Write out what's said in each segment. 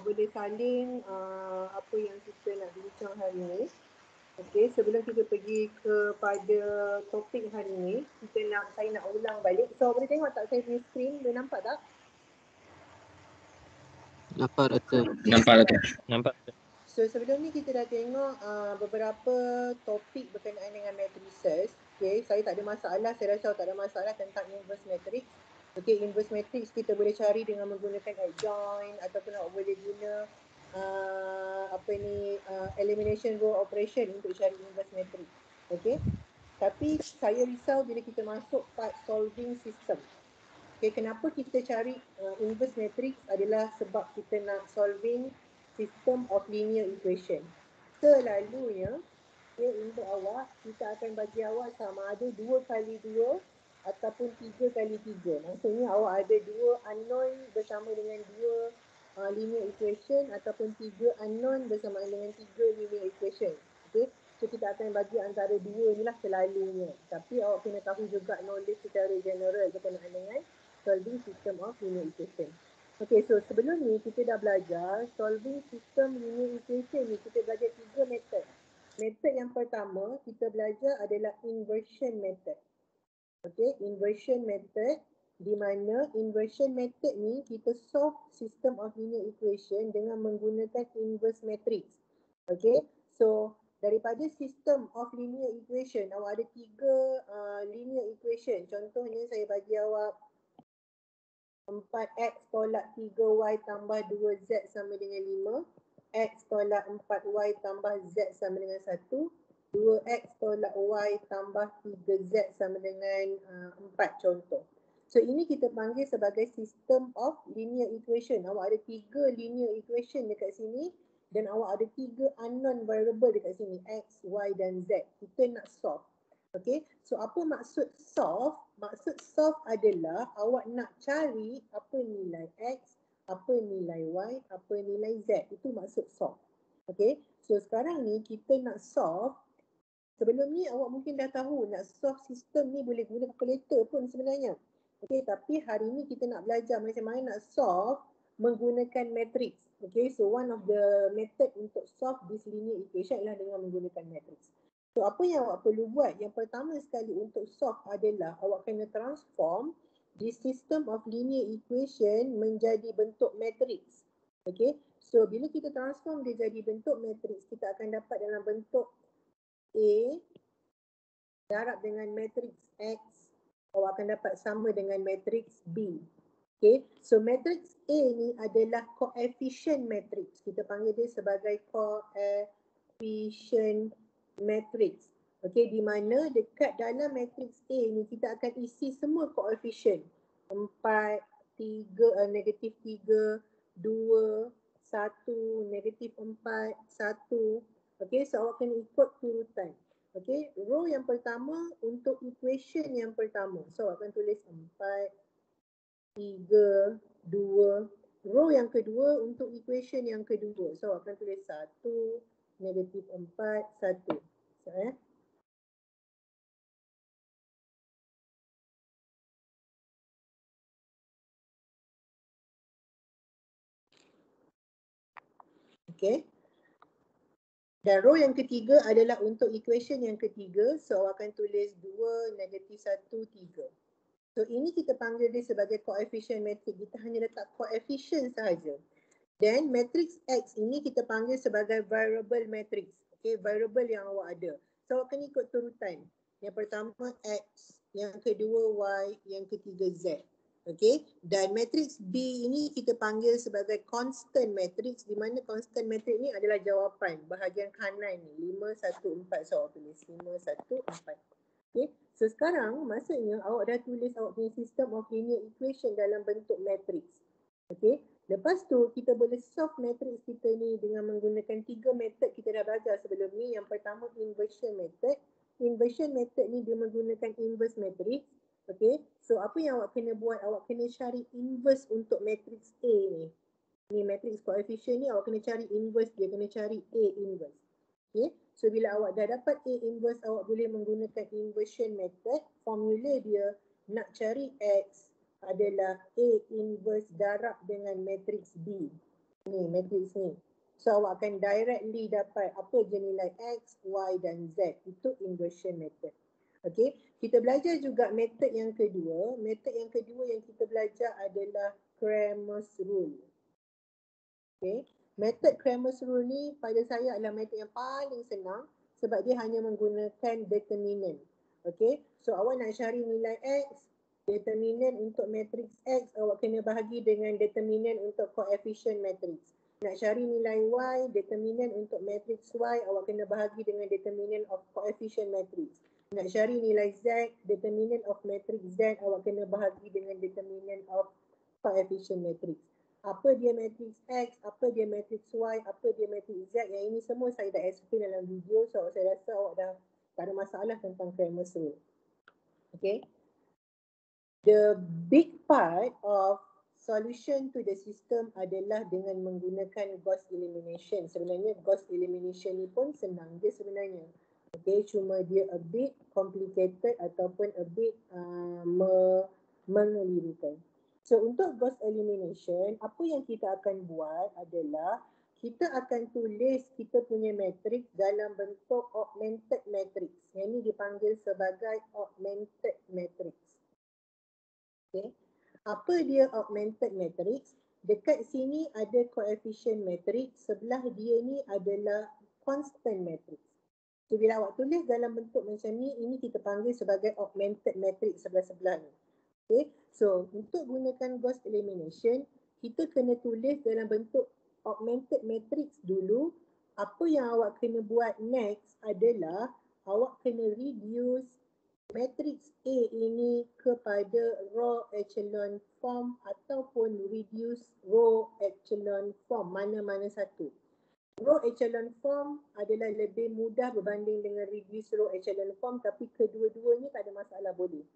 boleh salin apa yang kita nak bincang hari ni. Okey, sebelum kita pergi kepada topik hari ni, saya nak ulang balik. So, boleh tengok tak saya punya screen? Boleh nampak tak? Nampak Dato'. Nampak. So sebelum ni kita dah tengok beberapa topik berkenaan dengan matrices. Okay, saya tak ada masalah, saya rasa tak ada masalah tentang inverse matrix. Okay, inverse matrix kita boleh cari dengan menggunakan adjoint ataupun awak boleh guna elimination row operation untuk cari inverse matrix. Okay, tapi saya risau bila kita masuk part solving system. Okay, kenapa kita cari inverse matrix adalah sebab kita nak solving system of linear equation. Selalunya, untuk awak, kita akan bagi awak sama ada 2 kali 2 ataupun 3 kali 3. Maksudnya awak ada 2 unknown bersama dengan 2 linear equation ataupun 3 unknown bersama dengan 3 linear equation. Okay? So kita akan bagi antara 2 ni lah selalunya. Tapi awak kena tahu juga knowledge secara general berkenaan dengan solving system of linear equation. Okay, so sebelum ni kita dah belajar solving system linear equation ni, kita belajar 3 method. Method yang pertama kita belajar adalah inversion method. Okay, inversion method di mana inversion method ni kita solve system of linear equation dengan menggunakan inverse matrix. Okay, so daripada system of linear equation awak ada 3 linear equation. Contohnya saya bagi awak 4x tolak 3y tambah 2z sama dengan 5, x tolak 4y tambah z sama dengan 1, 2x tolak y tambah 3z sama dengan 4 contoh. So ini kita panggil sebagai system of linear equation. Awak ada 3 linear equation dekat sini dan awak ada 3 unknown variable dekat sini, x, y dan z. Kita nak solve. Okay, so apa maksud solve? Maksud solve adalah awak nak cari apa nilai x, apa nilai y, apa nilai z. Itu maksud solve. Okay, so sekarang ni kita nak solve. Sebelum ni awak mungkin dah tahu nak solve sistem ni boleh guna calculator pun sebenarnya. Okay, tapi hari ni kita nak belajar macam mana nak solve menggunakan matrix. Okay, so one of the method untuk solve this linear equation adalah dengan menggunakan matrix. So apa yang awak perlu buat? Yang pertama sekali untuk solve adalah awak kena transform the system of linear equation menjadi bentuk matrix. Okay, so bila kita transform dia jadi bentuk matrix, kita akan dapat dalam bentuk A darab dengan matrix X, awak akan dapat sama dengan matrix B. Okay, so matrix A ni adalah coefficient matrix. Kita panggil dia sebagai coefficient matrix. Okay, di mana dekat dalam matrix A ni kita akan isi semua coefficient. 4, 3, negatif 3, 2, 1, negatif 4, 1. Okay, so awak kena ikut turutan. Okay, row yang pertama untuk equation yang pertama. So awak akan tulis 4, 3, 2. Row yang kedua untuk equation yang kedua. So awak akan tulis 1, negatif 4, 1. So, okay. Dan row yang ketiga adalah untuk equation yang ketiga. So awak akan tulis 2, negatif 1, 3. So ini kita panggil dia sebagai coefficient matrix. Kita hanya letak coefficient sahaja. Dan matrix X ini kita panggil sebagai variable matrix. Okay, variable yang awak ada. So awak akan ikut turutan. Yang pertama X, yang kedua Y, yang ketiga Z. Okay, dan matrix B ini kita panggil sebagai constant matrix, di mana constant matrix ini adalah jawapan bahagian kanan ni 5, 1, 4. So awak tulis 5, 1, 4. Okay, so sekarang maksudnya awak dah tulis awak punya system of linear equation dalam bentuk matrix. Okay, lepas tu kita boleh solve matrix kita ni dengan menggunakan 3 method kita dah belajar sebelum ni. Yang pertama inversion method. Inversion method ni dia menggunakan inverse matrix. Okay, so apa yang awak kena buat? Awak kena cari inverse untuk matrix A ni. Ni matrix coefficient ni awak kena cari inverse dia, kena cari A inverse. Okay, so bila awak dah dapat A inverse, awak boleh menggunakan inversion method. Formula dia nak cari X adalah A inverse darab dengan matrix B. Ni matrix ni. So awak akan directly dapat apa je nilai X, Y dan Z. Itu inversion method. Okay. Kita belajar juga method yang kedua. Method yang kedua yang kita belajar adalah Cramer's rule. Okay. Method Cramer's rule ni pada saya adalah method yang paling senang sebab dia hanya menggunakan determinant. Okay. So awak nak cari nilai X, determinant untuk matrix X awak kena bahagi dengan determinant untuk coefficient matrix. Nak cari nilai Y, determinant untuk matrix Y awak kena bahagi dengan determinant of coefficient matrix. Nak cari nilai Z, determinant of matrix Z awak kena bahagi dengan determinant of coefficient matrix. Apa dia matrix X, apa dia matrix Y, apa dia matrix Z, yang ini semua saya dah explain dalam video, so saya rasa awak dah tak ada masalah tentang Cramer's rule. Okay. The big part of solution to the system adalah dengan menggunakan Gauss elimination. Sebenarnya Gauss elimination ni pun senang je sebenarnya. Okay, cuma dia a bit complicated ataupun a bit mengelirukan. So untuk Gauss elimination, apa yang kita akan buat adalah kita akan tulis kita punya matrix dalam bentuk augmented matrix. Yang ini dipanggil sebagai augmented matrix. Okay. Apa dia augmented matrix? Dekat sini ada coefficient matrix, sebelah dia ni adalah constant matrix. So bila awak tulis dalam bentuk macam ni, ini kita panggil sebagai augmented matrix sebelah-sebelah ni. Okay. So untuk gunakan Gauss elimination, kita kena tulis dalam bentuk augmented matrix dulu. Apa yang awak kena buat next adalah awak kena reduce matrix A ini kepada row echelon form ataupun reduce row echelon form, mana-mana satu. Row echelon form adalah lebih mudah berbanding dengan reduce row echelon form, tapi kedua-duanya tak ada masalah boleh.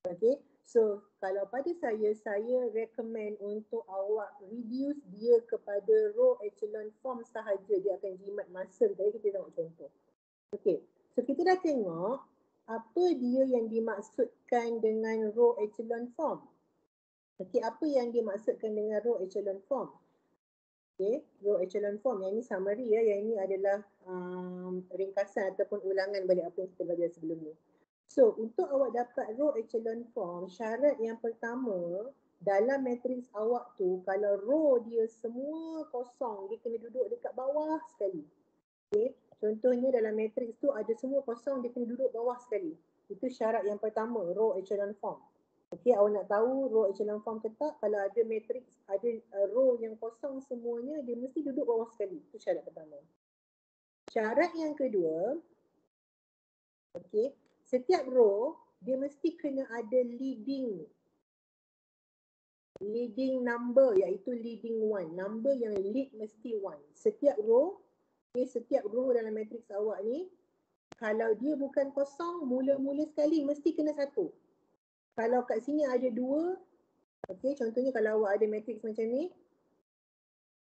Okay, so kalau pada saya recommend untuk awak reduce dia kepada row echelon form sahaja, dia akan jimat masa. Jadi kita tengok contoh. Okay, so kita dah tengok apa dia yang dimaksudkan dengan row echelon form. Okay, apa yang dimaksudkan dengan row echelon form? Okay, row echelon form, yang ini summary ya, yang ini adalah ringkasan ataupun ulangan balik apa yang kita belajar sebelum ni. So, untuk awak dapat row echelon form, syarat yang pertama dalam matrix awak tu, kalau row dia semua kosong, dia kena duduk dekat bawah sekali. Okay. Contohnya dalam matrix tu ada semua kosong, dia kena duduk bawah sekali. Itu syarat yang pertama, row echelon form. Okey, awak nak tahu row echelon form ke tak? Kalau ada matrix, ada row yang kosong semuanya, dia mesti duduk bawah sekali. Itu syarat pertama. Syarat yang kedua, okey, setiap row dia mesti kena ada leading number, iaitu leading 1. Number yang lead mesti 1. Setiap row dalam matrix awak ni, kalau dia bukan kosong, mula-mula sekali mesti kena 1. Kalau kat sini ada 2, okay, contohnya kalau awak ada matrix macam ni,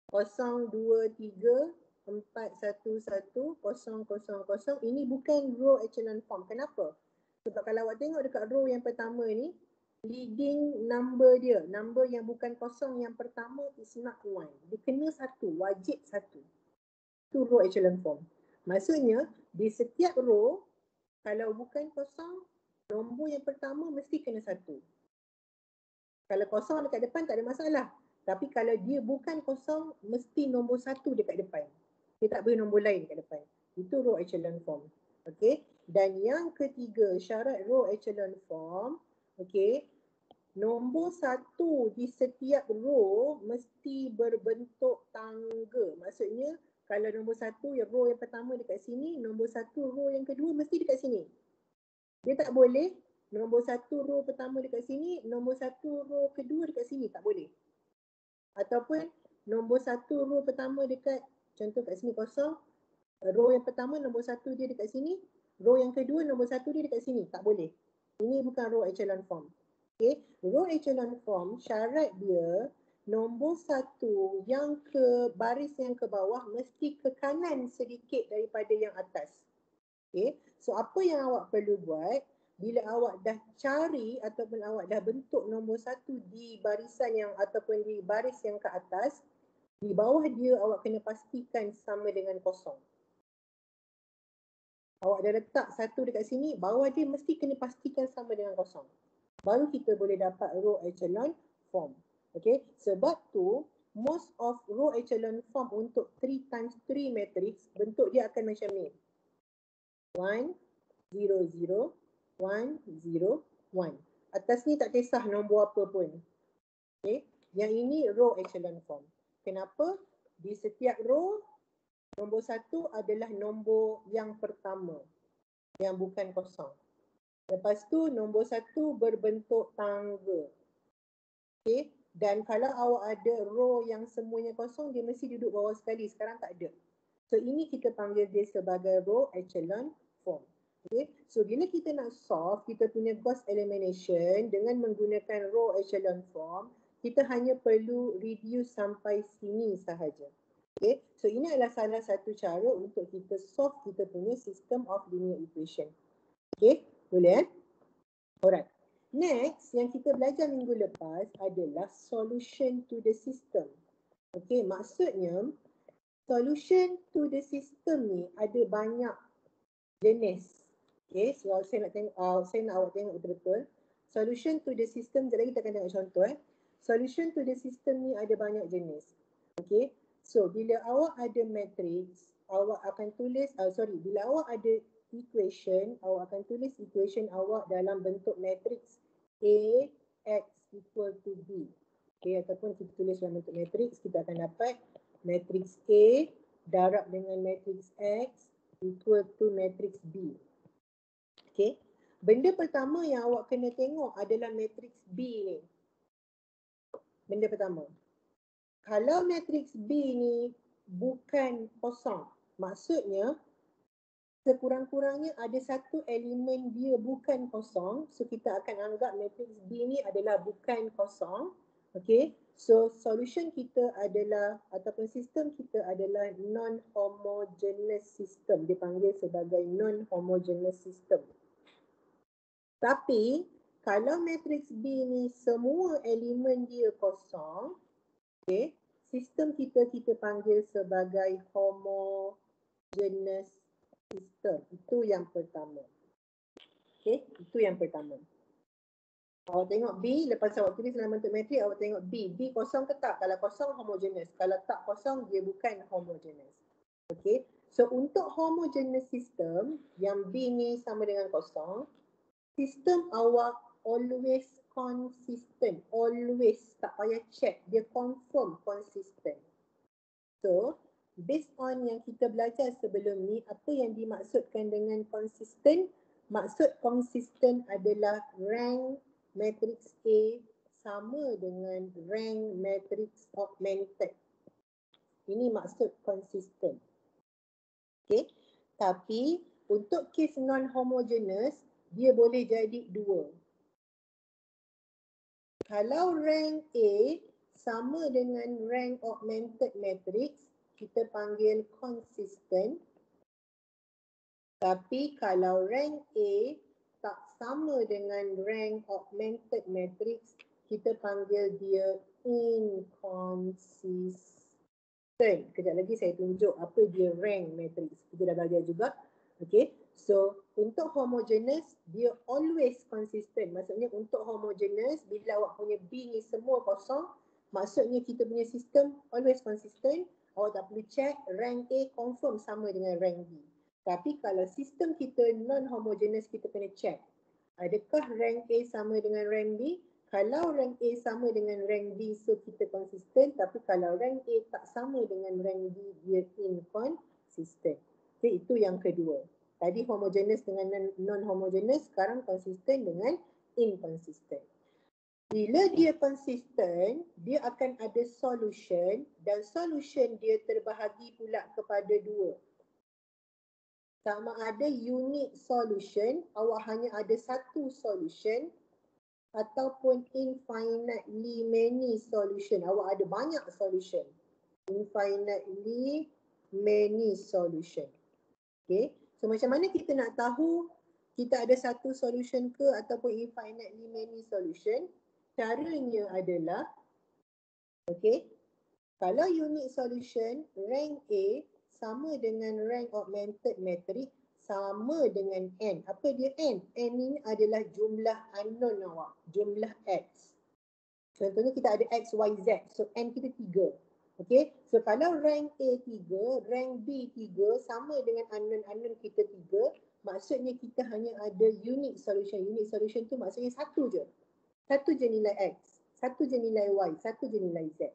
0, 2, 3, 4, 1, 1, 0, 0, 0, ini bukan row echelon form. Kenapa? Sebab kalau awak tengok dekat row yang pertama ni, leading number dia, number yang bukan kosong yang pertama is not 1. Dia kena 1, wajib 1. Itu row echelon form. Maksudnya di setiap row kalau bukan kosong, nombor yang pertama mesti kena 1. Kalau kosong dekat depan tak ada masalah. Tapi kalau dia bukan kosong, mesti nombor 1 dekat depan. Dia tak boleh nombor lain dekat depan. Itu row echelon form. Okay. Dan yang ketiga, syarat row echelon form, okay, nombor 1 di setiap row mesti berbentuk tangga. Maksudnya kalau nombor 1, row yang pertama dekat sini, nombor 1 row yang kedua mesti dekat sini. Dia tak boleh nombor 1 row pertama dekat sini, nombor 1 row kedua dekat sini, tak boleh. Ataupun nombor 1 row pertama dekat, contoh kat sini kosong, row yang pertama nombor 1 dia dekat sini, row yang kedua nombor 1 dia dekat sini, tak boleh. Ini bukan row echelon form. Okay, row echelon form syarat dia nombor 1 yang ke baris yang ke bawah mesti ke kanan sedikit daripada yang atas. Okay, so apa yang awak perlu buat bila awak dah cari ataupun awak dah bentuk nombor 1 di barisan yang ataupun di baris yang ke atas, Di bawah dia awak kena pastikan sama dengan kosong. Awak dah letak satu dekat sini, bawah dia mesti kena pastikan sama dengan kosong. Baru kita boleh dapat row echelon form. Okay, sebab tu most of row echelon form untuk 3 times 3 matrix, bentuk dia akan macam ni. 1, 0, 0, 1, 0, 1. Atas ni tak kisah nombor apa pun. Okay, yang ini row echelon form. Kenapa? Di setiap row, nombor 1 adalah nombor yang pertama, yang bukan kosong. Lepas tu nombor 1 berbentuk tangga. Okay, dan kalau awak ada row yang semuanya kosong, dia mesti duduk bawah sekali. Sekarang tak ada. So ini kita panggil dia sebagai row echelon form. Okay, so bila kita nak solve kita punya Gauss elimination dengan menggunakan row echelon form, kita hanya perlu reduce sampai sini sahaja. Okay, so ini adalah salah satu cara untuk kita solve kita punya system of linear equation. Okay, boleh Alright. Next, yang kita belajar minggu lepas adalah solution to the system. Okay, maksudnya solution to the system ni ada banyak jenis. Okay, so saya nak tengok, saya nak awak tengok betul-betul. Solution to the system, sekejap lagi kita akan tengok contoh. Solution to the system ni ada banyak jenis. Okay, so bila awak ada matrix, awak akan tulis, bila awak ada equation, awak akan tulis equation awak dalam bentuk matrix A, X equal to B. Okay, ataupun kita tulis dalam bentuk matrix, kita akan dapat matrix A darab dengan matrix X equal to matrix B. Okay, benda pertama yang awak kena tengok adalah matrix B ni. Benda pertama. Kalau matrix B ni bukan kosong, maksudnya sekurang-kurangnya ada satu elemen dia bukan kosong. So kita akan anggap matrix B ni adalah bukan kosong. Okay, so solution kita adalah ataupun sistem kita adalah non-homogeneous system. Dipanggil sebagai non-homogeneous system. Tapi kalau matrix B ni semua elemen dia kosong, okay, sistem kita panggil sebagai homogeneous system. Itu yang pertama. Okay, itu yang pertama. Awak tengok B, lepas awak tulis dalam bentuk matrik, awak tengok B. B kosong ke tak? Kalau kosong, homogeneous. Kalau tak kosong, dia bukan homogeneous. Okay, so untuk homogeneous system, yang B ni sama dengan kosong, sistem awak always consistent. Always, tak payah check. Dia confirm consistent. So, based on yang kita belajar sebelum ni, apa yang dimaksudkan dengan consistent? Maksud consistent adalah rank matrix A sama dengan rank matrix augmented. Ini maksud consistent. Okay, tapi untuk case non-homogeneous, dia boleh jadi dua. Kalau rank A sama dengan rank augmented matrix, kita panggil consistent. Tapi kalau rank A tak sama dengan rank augmented matrix, kita panggil dia inconsistent. Kejap lagi saya tunjuk apa dia rank matrix. Kita dah belajar juga. Okay, so untuk homogeneous, dia always consistent. Maksudnya untuk homogeneous, bila awak punya B ni semua kosong, maksudnya kita punya sistem always consistent. Awak tak perlu check, rank A confirm sama dengan rank B. Tapi kalau sistem kita non-homogeneous, kita kena check. Adakah rank A sama dengan rank B? Kalau rank A sama dengan rank B, so kita konsisten. Tapi kalau rank A tak sama dengan rank B, dia inconsistent. Okay, itu yang kedua. Tadi homogeneous dengan non-homogeneous, sekarang konsisten dengan inconsistent. Bila dia konsisten, dia akan ada solution dan solution dia terbahagi pula kepada dua. Sama ada unique solution, awak hanya ada satu solution, ataupun infinitely many solution, awak ada banyak solution. Infinitely many solution. Okay, so macam mana kita nak tahu kita ada satu solution ke ataupun infinitely many solution? Caranya adalah, okay, Kalau unit solution rank A sama dengan rank augmented matrix sama dengan N. Apa dia N? N ini adalah jumlah unknown awak, jumlah X. Contohnya kita ada X, Y, Z. So N kita 3. Okay, so kalau rank A 3, rank B 3 sama dengan unknown kita 3, maksudnya kita hanya ada unit solution. Unit solution tu maksudnya satu je. Satu je nilai X, satu je nilai Y, satu je nilai Z.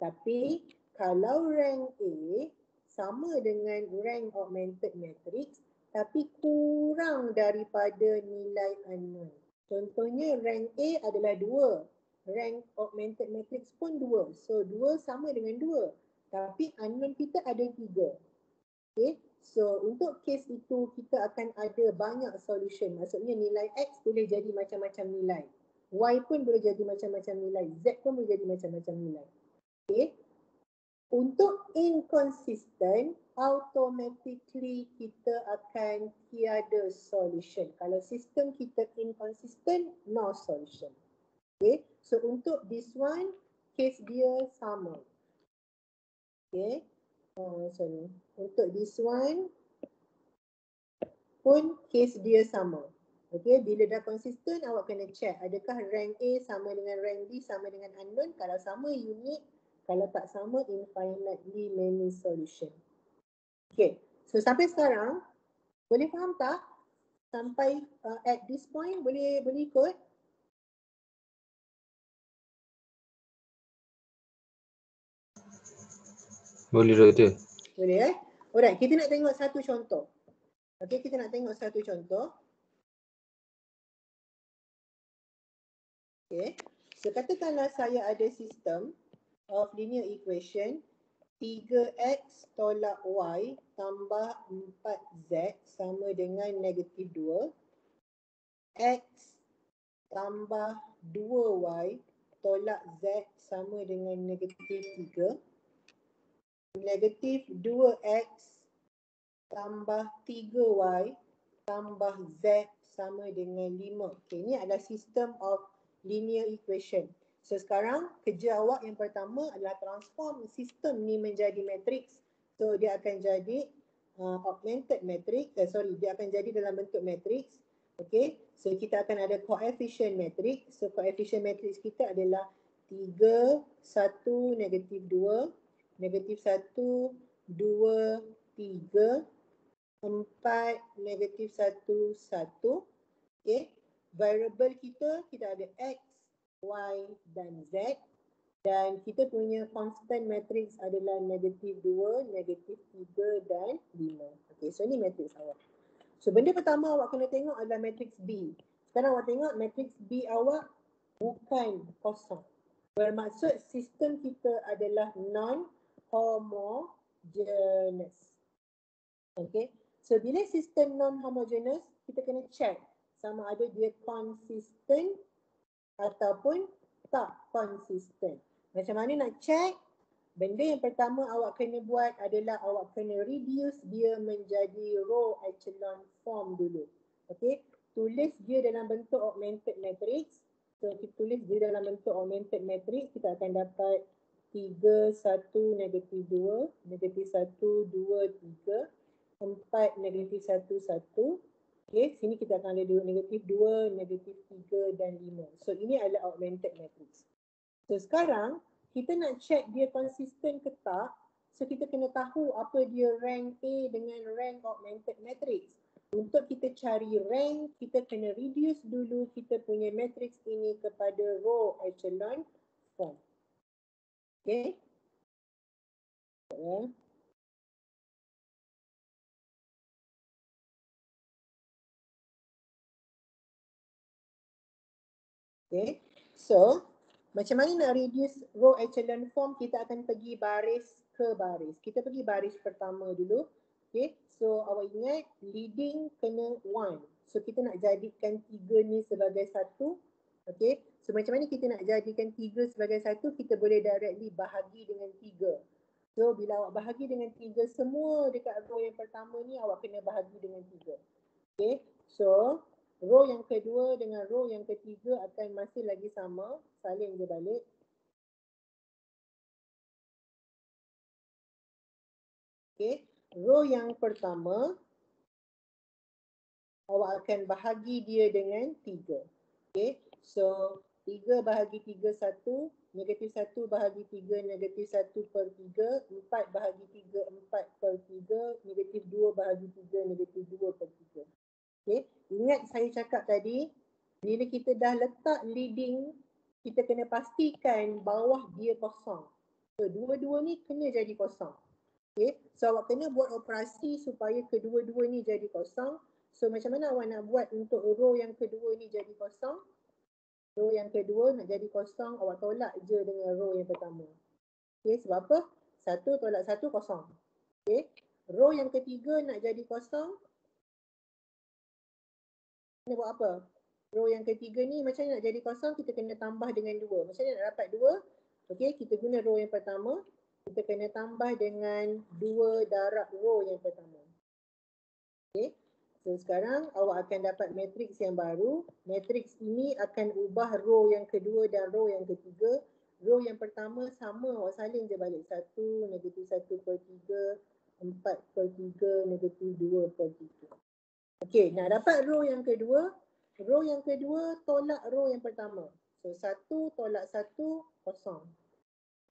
Tapi kalau rank A sama dengan rank augmented matrix tapi kurang daripada nilai unknown. Contohnya rank A adalah 2, rank augmented matrix pun 2. So 2 sama dengan 2. Tapi unknown kita ada 3. Okay. So untuk kes itu kita akan ada banyak solution. Maksudnya nilai X boleh jadi macam-macam nilai. Y pun boleh jadi macam-macam nilai. Z pun boleh jadi macam-macam nilai. Okay. Untuk inconsistent, automatically kita akan tiada solution. Kalau sistem kita inconsistent, no solution. Okay. So untuk this one, case dia sama. Okay. Sorry. Untuk this one pun case dia sama. Okay. Bila dah konsisten, awak kena check adakah rank A sama dengan rank B sama dengan unknown. Kalau sama, unit. Kalau tak sama, infinitely many solution. Okay, so sampai sekarang, boleh faham tak? Sampai at this point, boleh ikut? Boleh Doktor. Boleh Alright, kita nak tengok satu contoh. Okay, kita nak tengok satu contoh. Okay, so katakanlah saya ada sistem of linear equation 3x tolak y tambah 4z sama dengan negatif 2. X tambah 2y tolak z sama dengan negatif 3. Negatif 2x tambah 3y tambah z sama dengan 5. Okay, ini adalah sistem of linear equation. So sekarang kerja awak yang pertama adalah transform sistem ni menjadi matrix. So dia akan jadi augmented matrix. Dia akan jadi dalam bentuk matrix. Okay, so kita akan ada coefficient matrix. So coefficient matrix kita adalah 3, 1, negatif 2, negatif 1, 2, 3, 4, negatif 1, 1. Okay, variable kita ada X, Y dan Z, dan kita punya constant matrix adalah negatif 2, negatif 3 dan 5. Okay, so ni matrix awak. So benda pertama awak kena tengok adalah matrix B. Sekarang awak tengok matrix B awak bukan kosong. Bermaksud sistem kita adalah non-homogeneous. Okay, so bila sistem non-homogeneous, kita kena check sama ada dia konsisten ataupun tak konsisten. Macam mana nak check? Benda yang pertama awak kena buat adalah awak kena reduce dia menjadi row echelon form dulu. Okay, tulis dia dalam bentuk augmented matrix. So kita tulis dia dalam bentuk augmented matrix, kita akan dapat 3, 1, negatif 2, negatif 1, 2, 3, 4, negatif 1, 1. Okay, sini kita akan ada negatif 2, negatif 3 dan 5. So ini adalah augmented matrix. So sekarang kita nak check dia konsisten ke tak. So kita kena tahu apa dia rank A dengan rank augmented matrix. Untuk kita cari rank, kita kena reduce dulu kita punya matrix ini kepada row echelon form. Okay. Okay, so macam mana nak reduce row echelon form? Kita akan pergi baris ke baris. Kita pergi baris pertama dulu. Okay, so awak ingat leading kena 1. So kita nak jadikan 3 ni sebagai 1. Okay, so macam mana kita nak jadikan 3 sebagai 1? Kita boleh directly bahagi dengan 3. So bila awak bahagi dengan 3, semua dekat row yang pertama ni awak kena bahagi dengan 3. Okay, so row yang kedua dengan row yang ketiga akan masih lagi sama, salin je balik. Okay. Row yang pertama, awak akan bahagi dia dengan 3. Okay. So, 3 bahagi 3, 1. Negatif 1 bahagi 3, negatif 1 per 3. 4 bahagi 3, 4 per 3. Negatif 2 bahagi 3, negatif 2 per 3. Okay. Ingat saya cakap tadi, bila kita dah letak leading, kita kena pastikan bawah dia kosong. So, dua-dua ni kena jadi kosong. Okay. So, awak kena buat operasi supaya kedua-dua ni jadi kosong. So, macam mana awak nak buat untuk row yang kedua ni jadi kosong? Row yang kedua nak jadi kosong, awak tolak je dengan row yang pertama. Okay, sebab apa? 1 tolak 1 kosong. Okay. Row yang ketiga nak jadi kosong, kena buat apa? Row yang ketiga ni macam mana nak jadi kosong? Kita kena tambah dengan 2. Macam mana nak dapat 2? Okay, kita guna row yang pertama. Kita kena tambah dengan 2 darab row yang pertama. Okay. So sekarang awak akan dapat matriks yang baru. Matriks ini akan ubah row yang kedua dan row yang ketiga. Row yang pertama sama, awak salin je balik. 1, negatif 1 per 3, 4 per 3, negatif 2 per 3. Okey, nak dapat row yang kedua tolak row yang pertama. So 1 tolak 1, kosong.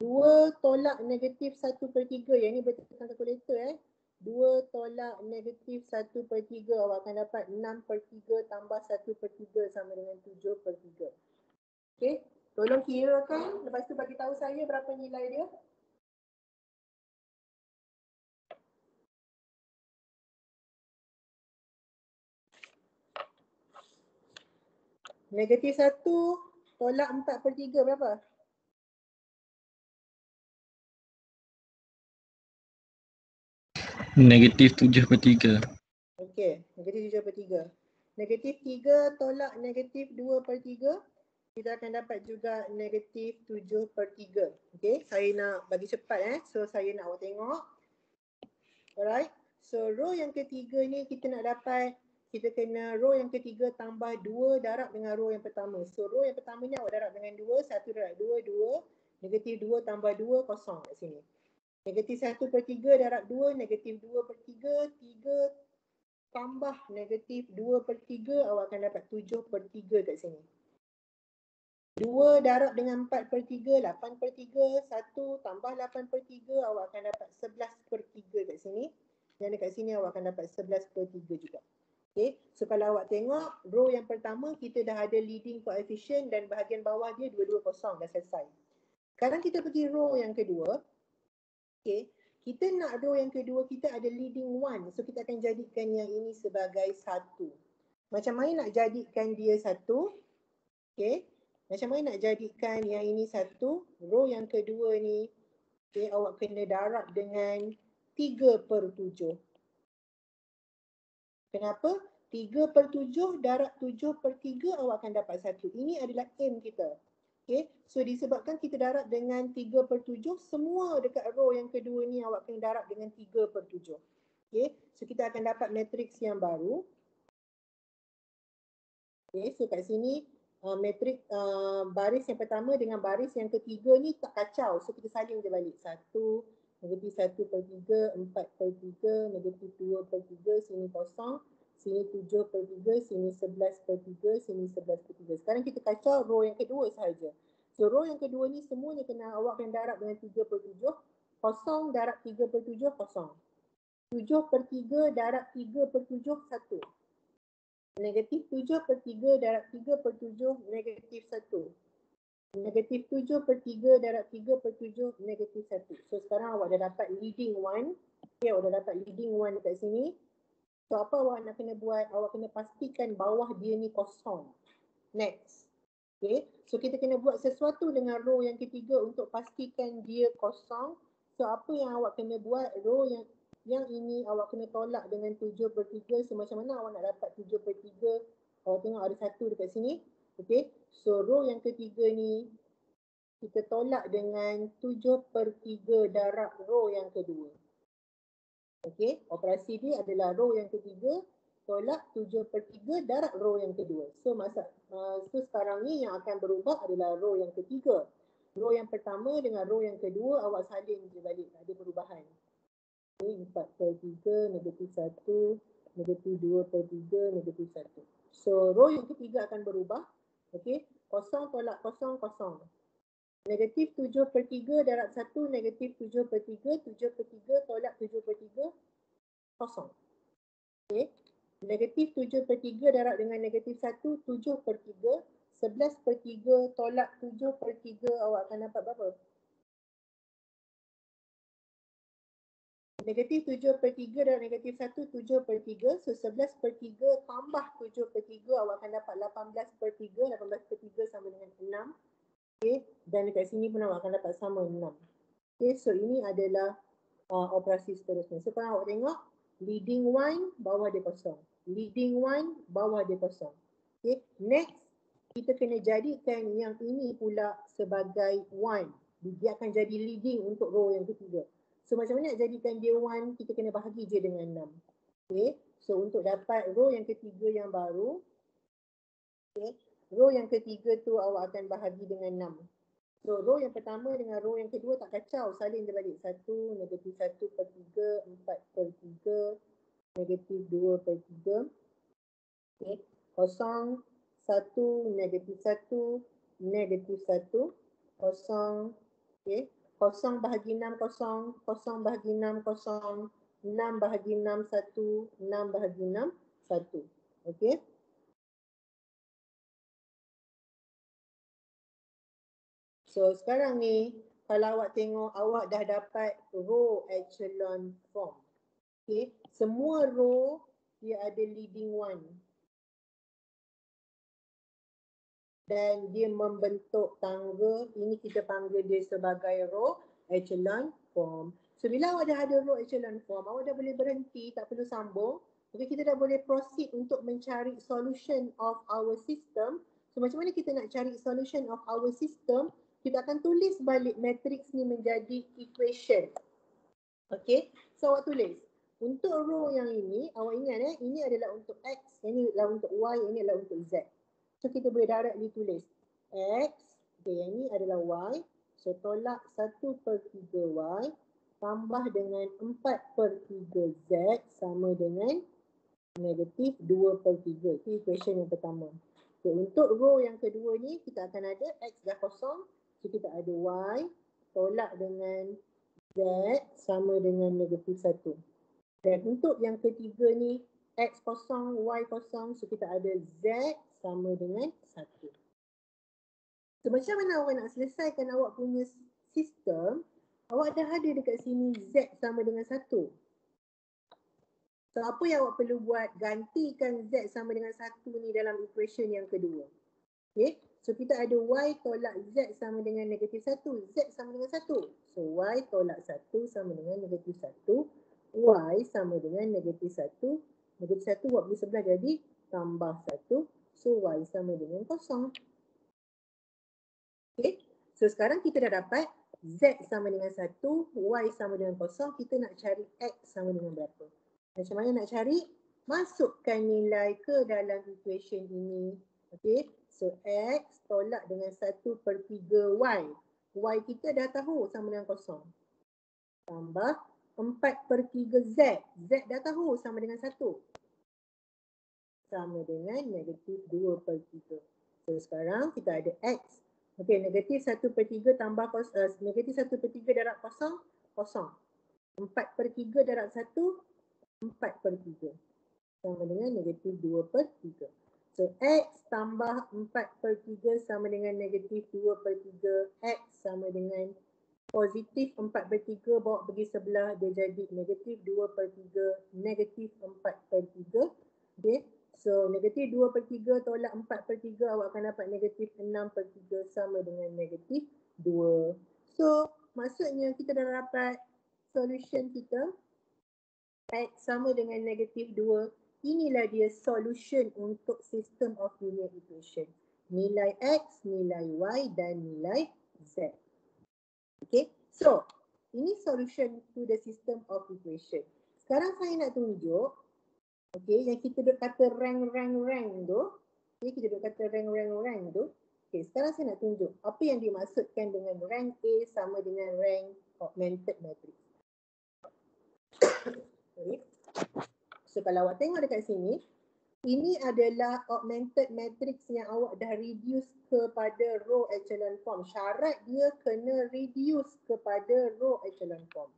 2 tolak negatif 1 per 3, yang ni betul dengan kalkulator 2 tolak negatif 1 per 3, awak akan dapat 6 per 3 tambah 1 per 3 sama dengan 7 per 3. Okey, tolong kirakan, lepas tu bagi tahu saya berapa nilai dia. Negatif 1 tolak 4 per 3 berapa? Negatif 7 per 3. Okey, negatif 7 per 3. Negatif 3 tolak negatif 2 per 3. Kita akan dapat juga negatif 7 per 3. Okey, saya nak bagi cepat So saya nak awak tengok. Alright. So row yang ketiga ni kita nak dapat, kita kena row yang ketiga tambah 2 darab dengan row yang pertama. So row yang pertama ni awak darab dengan 2, 1 darab 2, 2. Negatif 2 tambah 2, kosong kat sini. Negatif 1 per 3 darab 2, negatif 2 per 3, 3 tambah negatif 2 per 3, awak akan dapat 7 per 3 kat sini. 2 darab dengan 4 per 3, 8 per 3, 1 tambah 8 per 3, awak akan dapat 11 per 3 kat sini. Dan dekat sini awak akan dapat 11 per 3 juga. Okay, so kalau awak tengok, row yang pertama kita dah ada leading coefficient dan bahagian bawah dia 2, 2 kosong, dah selesai. Sekarang kita pergi row yang kedua. Okay, kita nak row yang kedua kita ada leading 1. So kita akan jadikan yang ini sebagai 1. Macam mana nak jadikan dia 1? Okay, macam mana nak jadikan yang ini 1? Row yang kedua ni, okay, awak kena darab dengan 3 per 7. Kenapa? 3 per 7 darab 7 per 3, awak akan dapat 1. Ini adalah aim kita. Okay, so disebabkan kita darab dengan 3 per 7, semua dekat row yang kedua ni awak kena darab dengan 3 per 7. Okay, so kita akan dapat matriks yang baru. Okay, so kat sini matriks baris yang pertama dengan baris yang ketiga ni tak kacau. So kita salin je balik. 1, negatif 1 per 3, 4 per 3, negatif 2 per 3, sini kosong. Sini 7 per 3, sini 11 per 3, sini 11 per 3. Sekarang kita kacau row yang kedua sahaja. So row yang kedua ni semuanya kena awak kena darab dengan 3 per 7. Kosong darab 3 per 7, kosong. 7 per 3 darab 3 per 7, 1. Negatif 7 per 3 darab 3 per 7, negatif 1. Negatif 7 per 3 darab 3 per 7, negatif 1. So sekarang awak dah dapat leading 1. Okay, awak dah dapat leading 1 dekat sini. So apa awak nak kena buat? Awak kena pastikan bawah dia ni kosong. Next. Okay, so kita kena buat sesuatu dengan row yang ketiga untuk pastikan dia kosong. So apa yang awak kena buat? Row yang ini awak kena tolak dengan 7 per 3. So macam mana awak nak dapat 7 per 3? Awak tengok ada 1 dekat sini. Okay, so row yang ketiga ni kita tolak dengan 7 per 3 darab row yang kedua. Okay, operasi dia adalah row yang ketiga tolak 7 per 3 darab row yang kedua. So sekarang ni yang akan berubah adalah row yang ketiga. Row yang pertama dengan row yang kedua awak salin je balik, tak ada perubahan. Okay, 4 per 3, negatif 1, negatif 2 per 3, negatif 1. So, row yang ketiga akan berubah. Okey, kosong tolak kosong, kosong. Negatif 7 per 3 darab 1, negatif 7 per 3, 7 per 3 tolak 7 per 3, kosong. Okey, negatif 7 per 3 darab dengan negatif 1, 7 per 3, 11 per 3 tolak 7 per 3, awak akan dapat berapa? Negatif 7 per 3 dan negatif 1, 7 per 3. So 11 per 3 tambah 7 per 3, awak akan dapat 18 per 3. 18 per 3 sama dengan 6. Okay. Dan dekat sini pun awak akan dapat sama 6. Okay. So ini adalah operasi seterusnya. So kalau awak tengok, leading 1, bawah dia kosong. Leading 1, bawah dia kosong. Okay. Next, kita kena jadikan yang ini pula sebagai 1. Dia akan jadi leading untuk row yang ketiga. So macam mana nak jadikan dia 1, kita kena bahagi je dengan 6. Okay. So untuk dapat row yang ketiga yang baru, okay, row yang ketiga tu awak akan bahagi dengan 6. So row yang pertama dengan row yang kedua tak kacau, salin dia balik. 1, negatif 1 per 3, 4 per 3, negatif 2 per 3. Okay. Kosong, 1, negatif 1, negatif 1, kosong. Okay. Kosong bahagi 6, kosong. Kosong bahagi 6, kosong. 6 bahagi 6, 1. 6 bahagi 6, 1. Okay. So sekarang ni, kalau awak tengok, awak dah dapat row echelon form. Okay. Semua row, dia ada leading 1. Dan dia membentuk tangga. Ini kita panggil dia sebagai row echelon form. So bila awak dah ada row echelon form, awak dah boleh berhenti, tak perlu sambung. Okay, kita dah boleh proceed untuk mencari solution of our system. So macam mana kita nak cari solution of our system? Kita akan tulis balik matrix ni menjadi equation. Okay, so awak tulis. Untuk row yang ini, awak ingat ini adalah untuk X, ini adalah untuk Y, ini adalah untuk Z. So kita boleh directly tulis X, okay, yang ni adalah Y. So tolak 1 per 3 Y tambah dengan 4 per 3 Z sama dengan negatif 2 per 3. Itu equation yang pertama. Okay, untuk row yang kedua ni kita akan ada X dah kosong. So kita ada Y tolak dengan Z sama dengan negatif 1. Dan untuk yang ketiga ni X kosong, Y kosong. So kita ada Z sama dengan 1. So macam mana awak nak selesaikan awak punya sistem? Awak dah ada dekat sini Z sama dengan 1. So apa yang awak perlu buat? Gantikan Z sama dengan 1 ni dalam equation yang kedua. Okay. So kita ada Y tolak Z sama dengan negatif 1. Z sama dengan 1. So Y tolak 1 sama dengan negatif 1. Y sama dengan negatif 1. Negatif 1 buat pergi sebelah jadi tambah 1. So Y sama dengan 0. Okay. So sekarang kita dah dapat Z sama dengan 1, Y sama dengan 0. Kita nak cari X sama dengan berapa. Macam mana nak cari? Masukkan nilai ke dalam equation ini. Okay. So X tolak dengan 1 per 3 Y. Y kita dah tahu sama dengan 0. Tambah 4 per 3 Z. Z dah tahu sama dengan 1. Sama dengan negatif 2 per 3. So sekarang kita ada X. Okey, negatif 1 per 3 tambah negatif 1 per 3 darab 0, 0. 4 per 3 darab 1, 4 per 3. Sama dengan negatif 2 per 3. So X tambah 4 per 3 sama dengan negatif 2 per 3. X sama dengan positif 4 per 3 bawa pergi sebelah, dia jadi negatif 2 per 3, negatif 4 per 3. Okay. So negatif 2 per 3 tolak 4 per 3, awak akan dapat negatif 6 per 3 sama dengan negatif 2. So maksudnya kita dah dapat solution kita. X sama dengan negatif 2. Inilah dia solution untuk system of linear equation. Nilai X, nilai Y dan nilai Z. Okay, so ini solution to the system of equation. Sekarang saya nak tunjuk, okay, yang kita duk kata rank tu. Okay, kita duk kata rank tu. Okay, sekarang saya nak tunjuk apa yang dimaksudkan dengan rank A sama dengan rank augmented matrix. Sorry. So kalau awak tengok dekat sini, ini adalah augmented matrix yang awak dah reduce kepada row echelon form. Syarat dia kena reduce kepada row echelon form.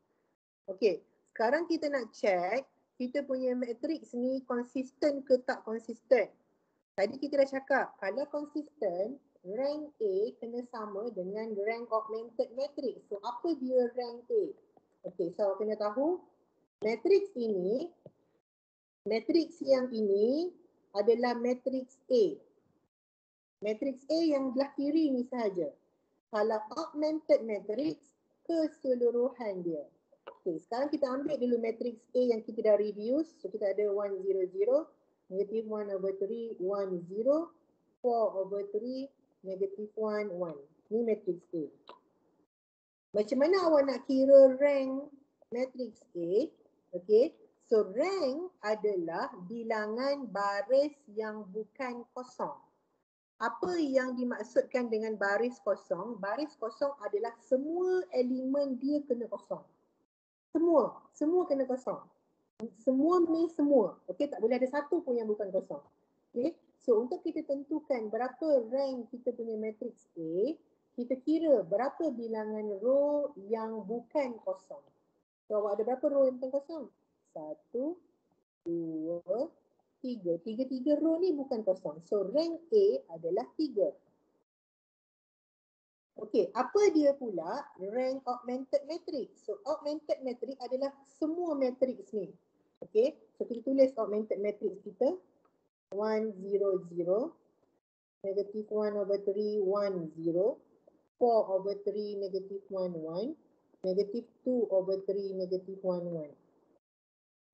Okey, sekarang kita nak check kita punya matrix ni konsisten ke tak konsisten. Tadi kita dah cakap kalau konsisten, rank A kena sama dengan rank augmented matrix. So apa dia rank A? Okey, so awak kena tahu matrix ini, matrix yang ini adalah matrix A. Matrix A yang belah kiri ni sahaja. Kalau augmented matrix, keseluruhan dia. Okay, sekarang kita ambil dulu matrix A yang kita dah reduce. So kita ada 1, 0, 0, negative 1/3, 1, 0, 4/3, negative 1, 1. Ni matrix A. Macam mana awak nak kira rank matrix A? Okay, so rank adalah bilangan baris yang bukan kosong. Apa yang dimaksudkan dengan baris kosong? Baris kosong adalah semua elemen dia kena kosong. Semua kena kosong. Semua ni semua. Okey, tak boleh ada satu pun yang bukan kosong. Okey, so untuk kita tentukan berapa rank kita punya matrix A, kita kira berapa bilangan row yang bukan kosong. So awak ada berapa row yang bukan kosong? 1, 2, 3. 3 row ni bukan kosong. So rank A adalah 3. Okey, apa dia pula rank augmented matrix? So augmented matrix adalah semua matrix ni. Okey, so kita tulis augmented matrix kita 1, 0, 0, negative 1/3, 1, 0, 4/3, negative 1, 1, negative 2/3, negative 1, 1.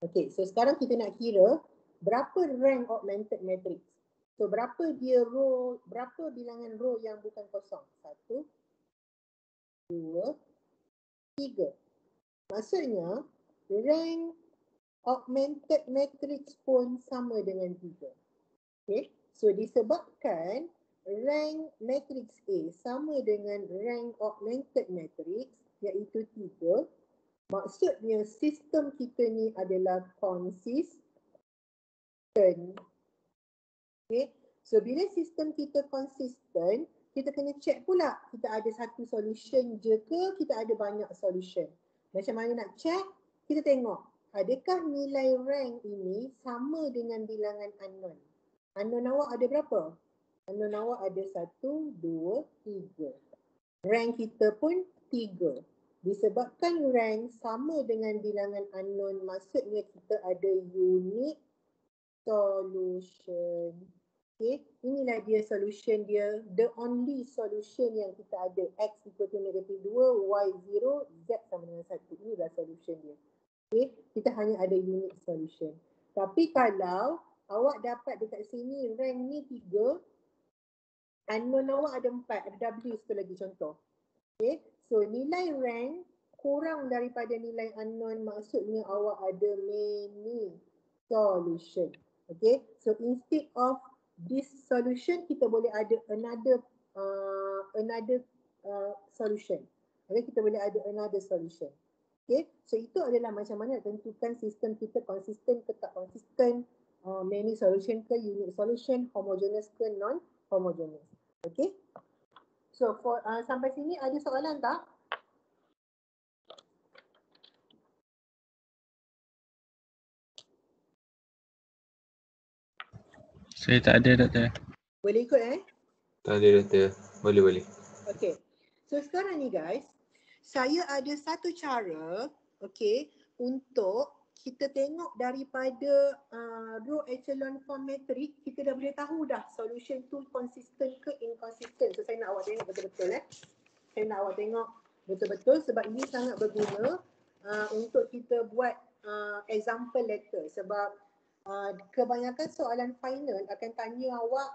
Okey, so sekarang kita nak kira berapa rank augmented matrix. So berapa dia row, berapa bilangan row yang bukan kosong? 1, 2, 3. Maksudnya rank augmented matrix pun sama dengan 3. Okay, so disebabkan rank matrix A sama dengan rank augmented matrix iaitu 3, maksudnya sistem kita ni adalah konsisten. Okay, so bila sistem kita konsisten, kita kena check pula kita ada satu solution je ke kita ada banyak solution. Macam mana nak check? Kita tengok adakah nilai rank ini sama dengan bilangan unknown. Unknown awak ada berapa? Unknown awak ada 1, 2, 3. Rank kita pun 3. Disebabkan rank sama dengan bilangan unknown, maksudnya kita ada unique solution. Okay, inilah dia solution dia, the only solution yang kita ada. X equal to negative 2, Y 0, Z sama dengan 1. Inilah solution dia. Okay, kita hanya ada unique solution. Tapi kalau awak dapat dekat sini rank ni 3, unknown awak ada 4, ada W satu lagi contoh. Okay, so nilai rank kurang daripada nilai unknown, maksudnya awak ada many solution. Okay, so instead of this solution, kita boleh ada another solution. Okay, kita boleh ada another solution. Okay, so itu adalah macam mana tentukan sistem kita konsisten ke tak konsisten, many solution ke unique solution, homogeneous ke non-homogeneous. Okay, so for sampai sini ada soalan tak? Saya tak ada, Doktor. Boleh ikut Tak ada, Doktor. Boleh. Okay, so sekarang ni guys, saya ada satu cara, okay, untuk kita tengok daripada row echelon form matrix, kita dah boleh tahu dah solution tu konsisten ke inconsistent. So saya nak awak tengok betul-betul Saya nak awak tengok betul-betul sebab ini sangat berguna untuk kita buat example letter. Sebab kebanyakan soalan final akan tanya awak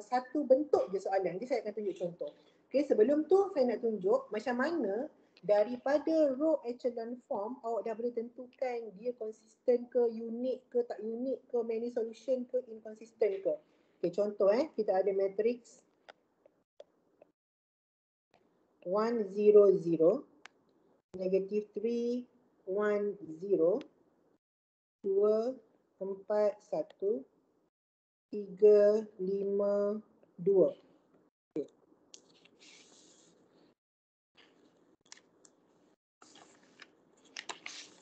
satu bentuk je soalan. Jadi saya akan tunjuk contoh. Okay, sebelum tu saya nak tunjuk macam mana daripada row echelon form awak dah boleh tentukan dia konsisten ke, unik ke, tak unik ke, many solution ke, inconsistent ke. Okay, contoh kita ada matrix 1, 0, 0, negative 3, 1, 0, 2, 4, 1, 3, 5, 2. Okay.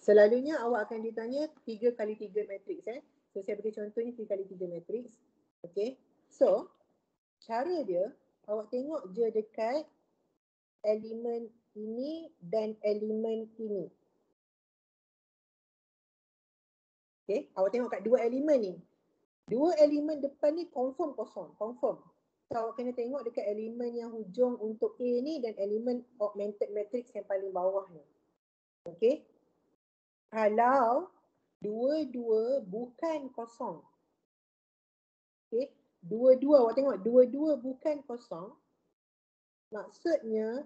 Selalunya awak akan ditanya 3 kali 3 matriks. So saya beri contoh ni 3 kali 3 matriks. Okay. So cara dia, awak tengok je dekat elemen ini dan elemen ini. Okay, awak tengok kat dua elemen ni. Dua elemen depan ni confirm kosong, confirm. So awak kena tengok dekat elemen yang hujung untuk A ni dan elemen augmented matrix yang paling bawah ni. Okay. Kalau dua-dua bukan kosong. Okay. Dua-dua, awak tengok dua-dua bukan kosong. Maksudnya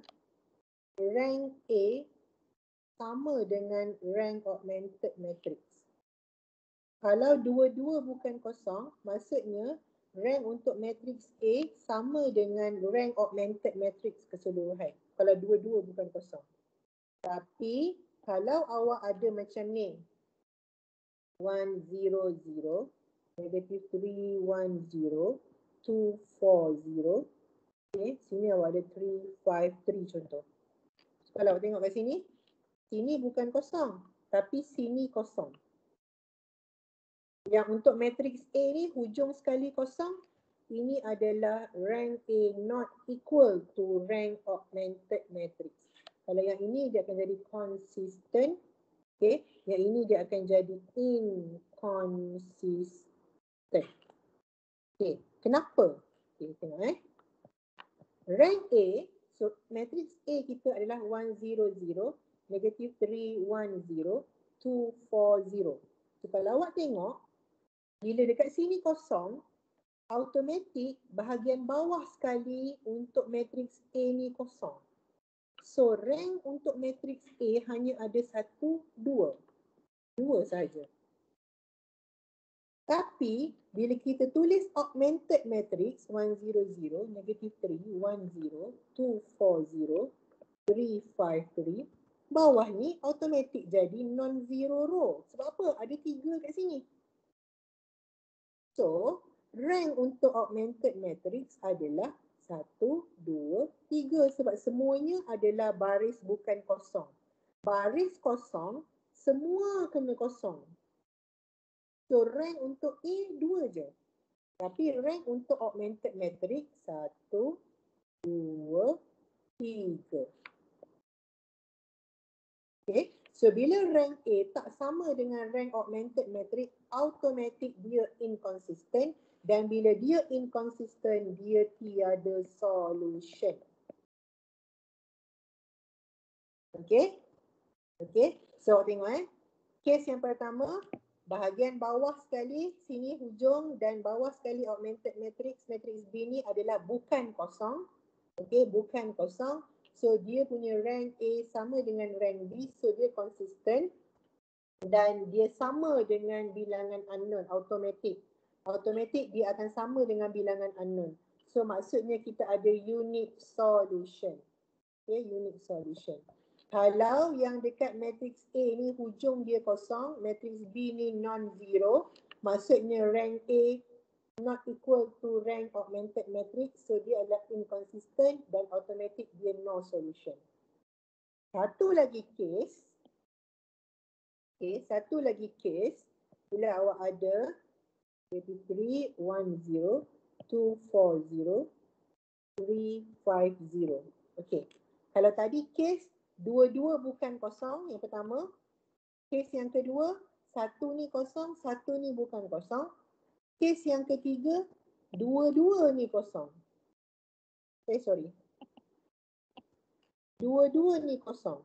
rank A sama dengan rank augmented matrix. Kalau dua-dua bukan kosong, maksudnya rank untuk matrix A sama dengan rank augmented matrix keseluruhan. Kalau dua-dua bukan kosong. Tapi kalau awak ada macam ni, 1, 0, 0, negative 3, 1, 0, 2, 4, 0. Okay, sini awak ada 3, 5, 3 contoh. Kalau awak tengok kat sini, sini bukan kosong, tapi sini kosong. Yang untuk matrix A ni hujung sekali kosong, ini adalah rank A not equal to rank augmented matrix. Kalau yang ini dia akan jadi consistent, okay. Yang ini dia akan jadi inconsistent. Okay, kenapa? Okay, tengok rank A, so matrix A kita adalah 1, 0, 0, negative 3, 1, 0, 2, 4, 0. So kalau awak tengok, bila dekat sini kosong, automatik bahagian bawah sekali untuk matrix A ni kosong. So rank untuk matrix A hanya ada 1, 2. 2 sahaja. Tapi bila kita tulis augmented matrix 1, 0, 0, negative 3, 1, 0, 2, 4, 0, 3, 5, 3, bawah ni automatik jadi non-zero row. Sebab apa? Ada 3 kat sini. So, rank untuk augmented matrix adalah 1, 2, 3 sebab semuanya adalah baris bukan kosong. Baris kosong, semua kena kosong. So, rank untuk A 2 je. Tapi rank untuk augmented matrix 1, 2, 3. Okay. So, bila rank A tak sama dengan rank augmented matrix, automatik dia inconsistent. Dan bila dia inconsistent, dia tiada solution. Okay. Okay. So, tengok Kes yang pertama, bahagian bawah sekali, sini hujung dan bawah sekali augmented matrix, matrix B ni adalah bukan kosong. Okay, bukan kosong. So, dia punya rank A sama dengan rank B. So, dia konsisten. Dan dia sama dengan bilangan unknown, automatik. Automatik dia akan sama dengan bilangan unknown. So, maksudnya kita ada unique solution. Okay, unique solution. Kalau yang dekat matrix A ni hujung dia kosong, matrix B ni non-zero, maksudnya rank A not equal to rank augmented matrix, so dia adalah inconsistent dan automatic dia no solution. Satu lagi case, satu lagi case bila awak ada 3, 1, 0, 2, 4, 0, 3, 5, 0. Okay. Kalau tadi case dua-dua bukan kosong, yang pertama. Case yang kedua, satu ni kosong, satu ni bukan kosong. Kes yang ketiga, dua-dua ni kosong. Sorry. Dua-dua ni kosong.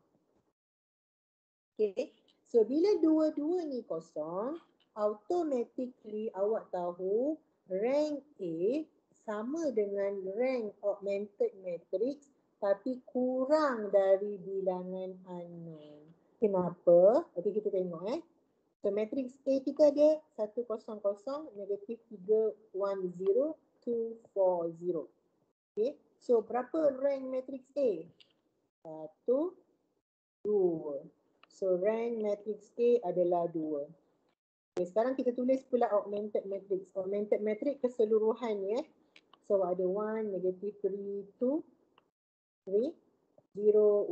Okay. So, bila dua-dua ni kosong, automatically awak tahu rank A sama dengan rank augmented matrix tapi kurang dari bilangan unknown. Kenapa? Okay, kita tengok So, matrix A kita ada 1, 0, 0, negatif 3, 1, 0, 2, 4, 0. Okay. So, berapa rank matrix A? 1, 2. So rank matrix A adalah 2. Okay, sekarang kita tulis pula augmented matrix. Augmented matrix keseluruhan ni So ada 1, negative 3, 2, 3, 0,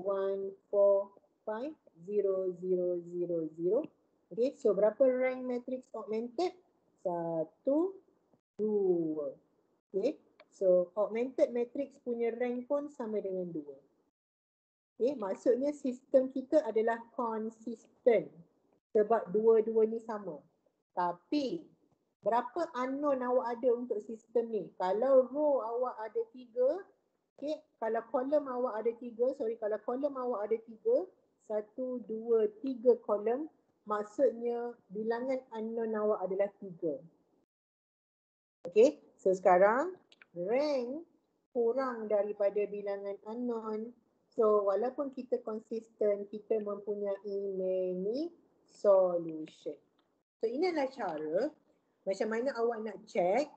1, 4, 5, 0, 0, 0, 0. Okay, so berapa rank matrix augmented? 1, 2. Okay, so augmented matrix punya rank pun sama dengan 2. Okay, maksudnya sistem kita adalah konsisten sebab dua-dua ni sama. Tapi berapa unknown awak ada untuk sistem ni? Kalau row awak ada 3, okay, kalau kolom awak ada 3, kalau kolom awak ada 3, 1, 2, 3 kolom, maksudnya bilangan unknown awak adalah 3. Okay, so sekarang rank kurang daripada bilangan unknown. So walaupun kita konsisten, kita mempunyai many solution. So ini adalah cara macam mana awak nak check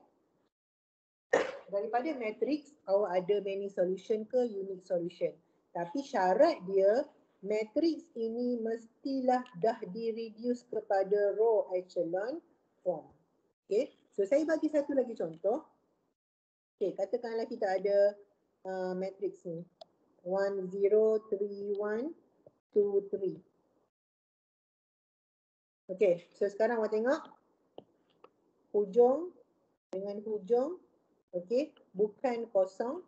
daripada matrix awak ada many solution ke unique solution. Tapi syarat dia matrix ini mestilah dah di-reduce kepada row echelon form. Okay, so saya bagi satu lagi contoh. Okay, katakanlah kita ada matrix ni 1, 0, 3, 1, 2, 3. Okay, so sekarang awak tengok hujung dengan hujung, okay, bukan kosong.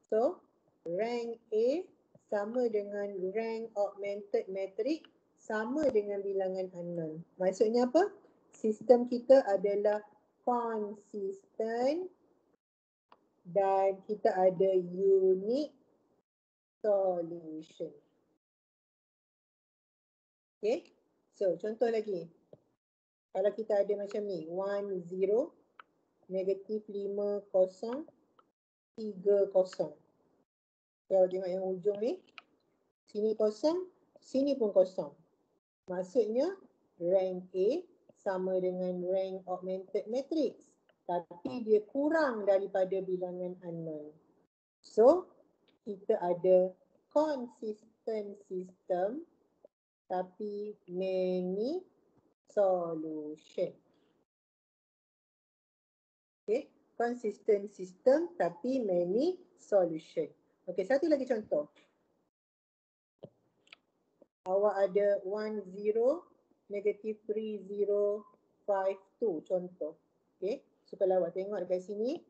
So rank A sama dengan rank augmented matrix sama dengan bilangan unknown. Maksudnya apa? Sistem kita adalah konsisten dan kita ada unique solution. Okay, so contoh lagi. Kalau kita ada macam ni, 1, 0, negatif 5, 0, 3, 0. Kalau tengok yang hujung ni, sini kosong, sini pun kosong. Maksudnya rank A sama dengan rank augmented matrix. Tapi dia kurang daripada bilangan unknown. So, kita ada consistent system tapi many solution. Okay, consistent system tapi many solution. Okay, satu lagi contoh. Awak ada 1, 0, negative 3, 0, 5, 2 contoh. Okay, so kalau awak tengok dekat sini,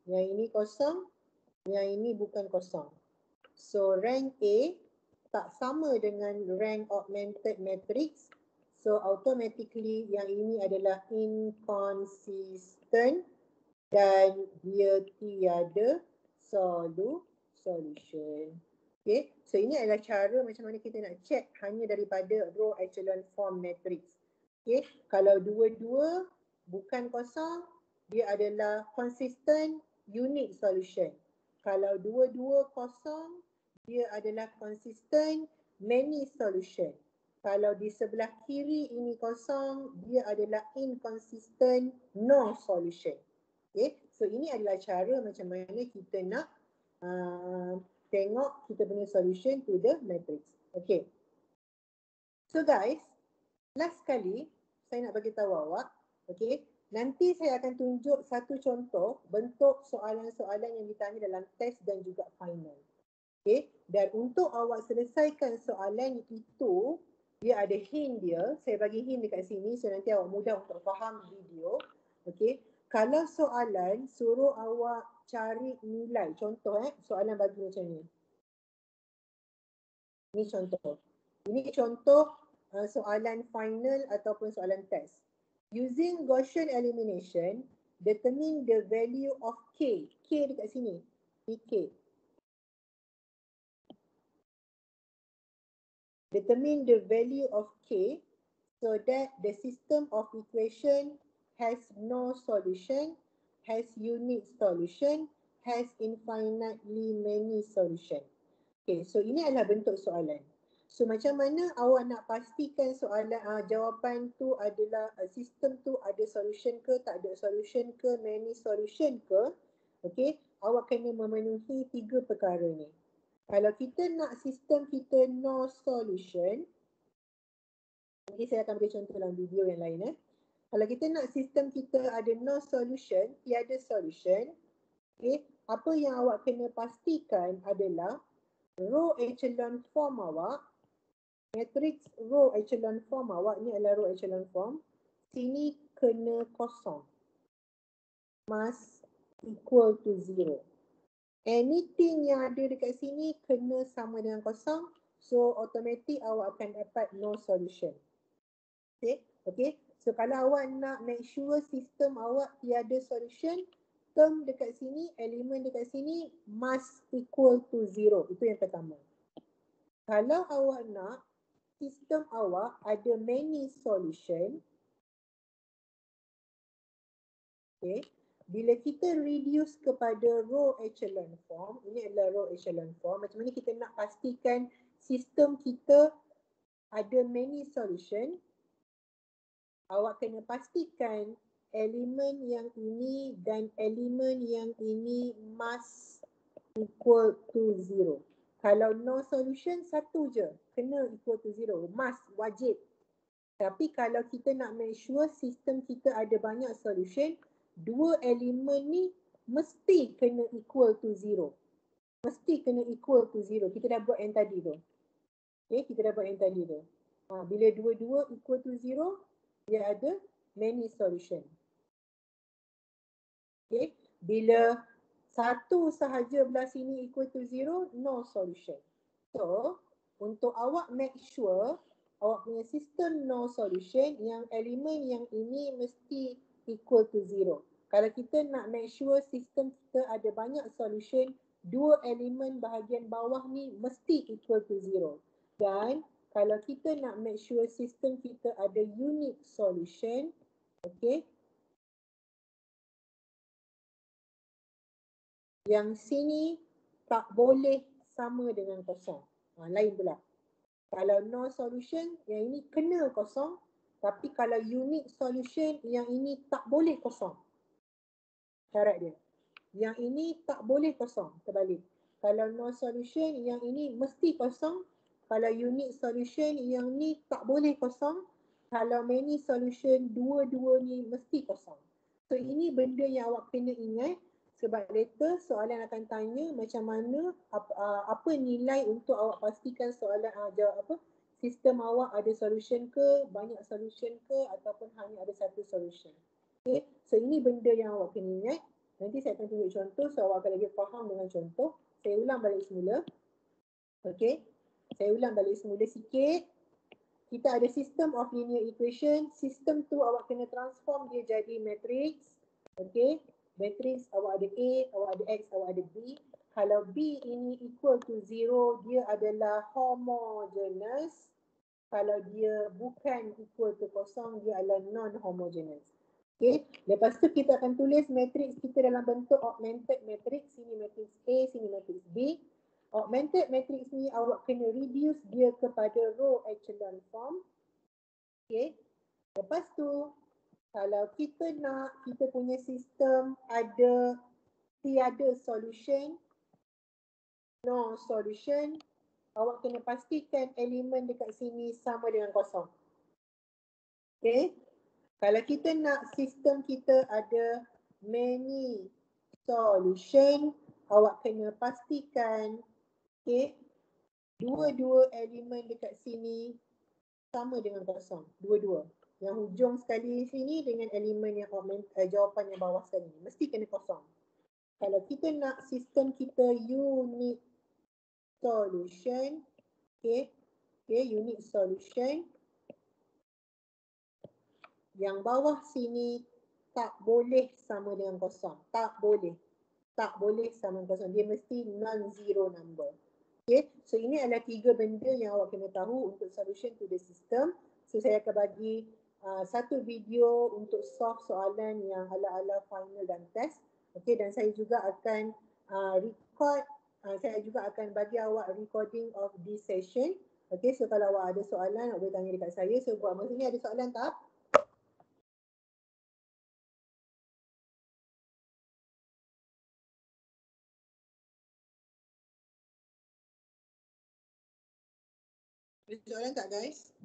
yang ini kosong, yang ini bukan kosong. So rank A tak sama dengan rank augmented matrix. So automatically yang ini adalah inconsistent dan dia tiada solution. Okay, so ini adalah cara macam mana kita nak check hanya daripada row echelon form matrix. Okay, kalau dua-dua bukan kosong, dia adalah consistent unique solution. Kalau dua-dua kosong, dia adalah consistent many solution. Kalau di sebelah kiri ini kosong, dia adalah inconsistent no solution. Okay, so ini adalah cara macam mana kita nak tengok kita punya solution to the matrix. Okay, so guys, last kali saya nak bagi tahu awak, okay, nanti saya akan tunjuk satu contoh bentuk soalan-soalan yang ditanya dalam test dan juga final. Okay, dan untuk awak selesaikan soalan itu, dia ada hint dia. Saya bagi hint dekat sini so nanti awak mudah untuk faham video. Okay, kalau soalan suruh awak cari nilai. Contoh soalan bagi macam ni. Ini contoh. Ini contoh soalan final ataupun soalan test. Using Gaussian elimination, determine the value of K. K dekat sini. Ini K. Determine the value of K so that the system of equation has no solution, has unique solution, has infinitely many solution. Okay, so ini adalah bentuk soalan. So macam mana awak nak pastikan soalan jawapan tu adalah sistem tu ada solution ke, tak ada solution ke, many solution ke? Okay, awak kena memenuhi 3 perkara ni. Kalau kita nak sistem kita no solution, Nanti saya akan beri contoh dalam video yang lain. Kalau kita nak sistem kita ada no solution, tiada solution, okay, apa yang awak kena pastikan adalah row echelon form awak, matrix row echelon form awak ni adalah row echelon form, sini kena kosong. Must equal to 0. Anything yang ada dekat sini kena sama dengan kosong. So automatic awak akan dapat no solution. Okay. Okay. So kalau awak nak make sure sistem awak tiada solution, term dekat sini, elemen dekat sini must equal to 0. Itu yang pertama. Kalau awak nak sistem awak ada many solution, okay, bila kita reduce kepada row echelon form, ini adalah row echelon form, macam mana kita nak pastikan sistem kita ada many solution, awak kena pastikan elemen yang ini dan elemen yang ini must equal to 0. Kalau no solution, satu je, kena equal to 0, must, wajib. Tapi kalau kita nak make sure sistem kita ada banyak solution, dua elemen ni mesti kena equal to 0. Mesti kena equal to 0. Kita dah buat yang tadi tu. Okay, kita dah buat yang tadi tu. Bila dua-dua equal to 0, dia ada many solution. Okay, bila satu sahaja belah sini equal to 0, no solution. So, untuk awak make sure awak punya sistem no solution, yang elemen yang ini mesti equal to 0. Kalau kita nak make sure sistem kita ada banyak solution, dua elemen bahagian bawah ni mesti equal to 0. Dan kalau kita nak make sure sistem kita ada unique solution, okay, yang sini tak boleh sama dengan kosong. Lain pula. Kalau no solution, yang ini kena kosong. Tapi kalau unique solution, yang ini tak boleh kosong. Syarat dia. Yang ini tak boleh kosong. Terbalik. Kalau no solution, yang ini mesti kosong. Kalau unique solution, yang ni tak boleh kosong. Kalau many solution, dua-dua ni mesti kosong. So ini benda yang awak kena ingat. Sebab later soalan akan tanya macam mana, apa nilai untuk awak pastikan soalan jawab apa, sistem awak ada solution ke, banyak solution ke, ataupun hanya ada satu solution. Okay, so ini benda yang awak kena ingat. Nanti saya akan tunjuk contoh so awak akan lebih faham dengan contoh. Saya ulang balik semula. Okay, saya ulang balik semula sikit. Kita ada system of linear equation. Sistem tu awak kena transform dia jadi matrix. Okay. Matrix awak ada A, awak ada X, awak ada B. Kalau B ini equal to 0, dia adalah homogeneous. Kalau dia bukan equal to kosong, dia adalah non-homogeneous. Okay. Lepas tu kita akan tulis matrix kita dalam bentuk augmented matrix. Sini matrix A, sini matrix B. Augmented matrix ni awak kena reduce dia kepada row echelon form. Okay. Lepas tu, kalau kita nak kita punya sistem ada tiada solution, no solution, awak kena pastikan elemen dekat sini sama dengan kosong. Okay. Kalau kita nak sistem kita ada many solution, awak kena pastikan, okay, dua-dua elemen dekat sini sama dengan kosong. Dua-dua. Yang hujung sekali sini dengan elemen yang jawapan yang bawah sekali. Mesti kena kosong. Kalau kita nak sistem kita unique solution, okay, unique solution, yang bawah sini tak boleh sama dengan kosong. Tak boleh. Tak boleh sama dengan kosong. Dia mesti non-zero number. Okay, so ini adalah tiga benda yang awak kena tahu untuk solution to the system. So saya akan bagi satu video untuk solve soalan yang ala-ala final dan test. Okay, dan saya juga akan record, saya juga akan bagi awak recording of this session. Okay, so kalau awak ada soalan, awak boleh tanya dekat saya. So buat masa ni ada soalan tak? Ada soalan tak guys?